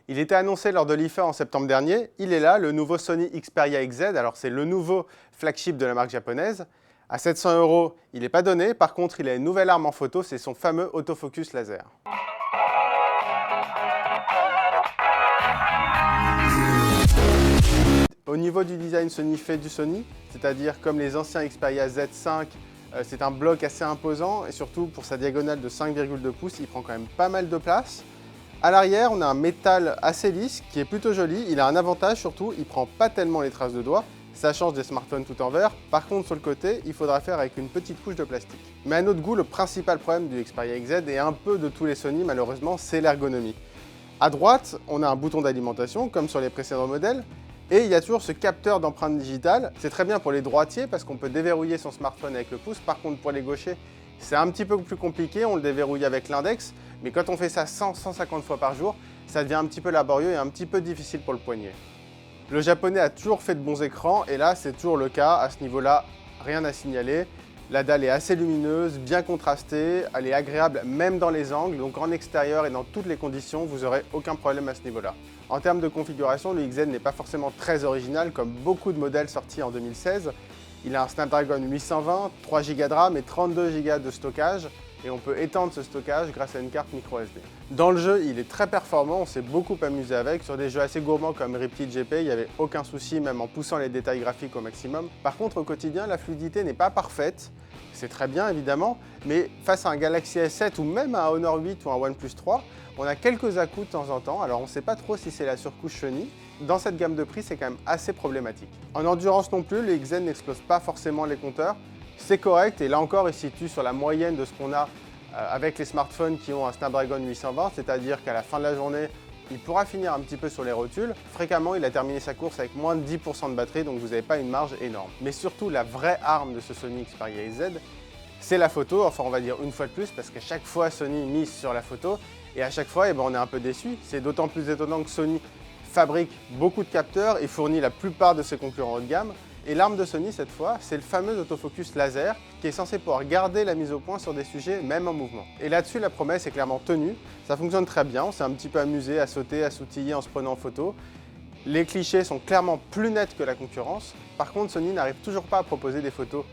Il était annoncé lors de l'IFA en septembre dernier. Il est là, le nouveau Sony Xperia XZ. Alors c'est le nouveau flagship de la marque japonaise. À 700 €, il n'est pas donné. Par contre, il a une nouvelle arme en photo, c'est son fameux autofocus laser. Au niveau du design, Sony fait du Sony, c'est-à-dire comme les anciens Xperia Z5, c'est un bloc assez imposant et surtout pour sa diagonale de 5,2 pouces, il prend quand même pas mal de place. À l'arrière, on a un métal assez lisse qui est plutôt joli. Il a un avantage surtout, il ne prend pas tellement les traces de doigts. Ça change des smartphones tout en verre. Par contre, sur le côté, il faudra faire avec une petite couche de plastique. Mais à notre goût, le principal problème du Xperia XZ et un peu de tous les Sony, malheureusement, c'est l'ergonomie. À droite, on a un bouton d'alimentation, comme sur les précédents modèles. Et il y a toujours ce capteur d'empreinte digitale. C'est très bien pour les droitiers parce qu'on peut déverrouiller son smartphone avec le pouce. Par contre, pour les gauchers, c'est un petit peu plus compliqué. On le déverrouille avec l'index. Mais quand on fait ça 100-150 fois par jour, ça devient un petit peu laborieux et un petit peu difficile pour le poignet. Le japonais a toujours fait de bons écrans et là, c'est toujours le cas. À ce niveau-là, rien à signaler. La dalle est assez lumineuse, bien contrastée, elle est agréable même dans les angles, donc en extérieur et dans toutes les conditions, vous n'aurez aucun problème à ce niveau-là. En termes de configuration, le XZ n'est pas forcément très original comme beaucoup de modèles sortis en 2016. Il a un Snapdragon 820, 3 Go de RAM et 32 Go de stockage, et on peut étendre ce stockage grâce à une carte microSD. Dans le jeu, il est très performant, on s'est beaucoup amusé avec. Sur des jeux assez gourmands comme Riptide GP, il n'y avait aucun souci, même en poussant les détails graphiques au maximum. Par contre, au quotidien, la fluidité n'est pas parfaite. C'est très bien évidemment, mais face à un Galaxy S7 ou même à un Honor 8 ou un OnePlus 3, on a quelques à-coups de temps en temps, alors on ne sait pas trop si c'est la surcouche Sony. Dans cette gamme de prix, c'est quand même assez problématique. En endurance non plus, le XZ n'explose pas forcément les compteurs. C'est correct et là encore, il se situe sur la moyenne de ce qu'on a avec les smartphones qui ont un Snapdragon 820, c'est-à-dire qu'à la fin de la journée, il pourra finir un petit peu sur les rotules. Fréquemment, il a terminé sa course avec moins de 10% de batterie, donc vous n'avez pas une marge énorme. Mais surtout, la vraie arme de ce Sony Xperia XZ, c'est la photo. Enfin, on va dire une fois de plus, parce qu'à chaque fois, Sony mise sur la photo. Et à chaque fois, on est un peu déçu. C'est d'autant plus étonnant que Sony fabrique beaucoup de capteurs et fournit la plupart de ses concurrents haut de gamme. Et l'arme de Sony, cette fois, c'est le fameux autofocus laser qui est censé pouvoir garder la mise au point sur des sujets, même en mouvement. Et là-dessus, la promesse est clairement tenue. Ça fonctionne très bien, on s'est un petit peu amusé à sauter, à sautiller en se prenant en photo. Les clichés sont clairement plus nets que la concurrence. Par contre, Sony n'arrive toujours pas à proposer des photos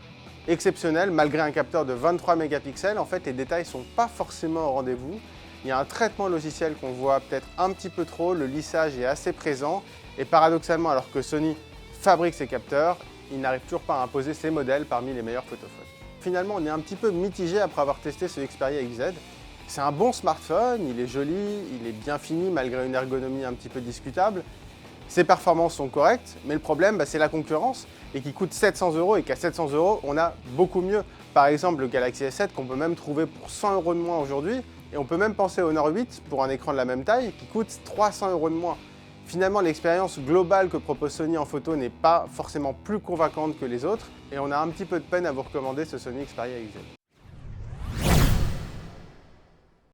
exceptionnelles. Malgré un capteur de 23 mégapixels, en fait, les détails ne sont pas forcément au rendez-vous. Il y a un traitement logiciel qu'on voit peut-être un petit peu trop, le lissage est assez présent. Et paradoxalement, alors que Sony fabrique ses capteurs, il n'arrive toujours pas à imposer ses modèles parmi les meilleurs photophones. Finalement, on est un petit peu mitigé après avoir testé ce Xperia XZ. C'est un bon smartphone, il est joli, il est bien fini malgré une ergonomie un petit peu discutable. Ses performances sont correctes, mais le problème, c'est la concurrence et qui coûte 700 € et qu'à 700 €, on a beaucoup mieux. Par exemple, le Galaxy S7 qu'on peut même trouver pour 100 € de moins aujourd'hui et on peut même penser au Honor 8 pour un écran de la même taille qui coûte 300 € de moins. Finalement, l'expérience globale que propose Sony en photo n'est pas forcément plus convaincante que les autres et on a un petit peu de peine à vous recommander ce Sony Xperia XZ.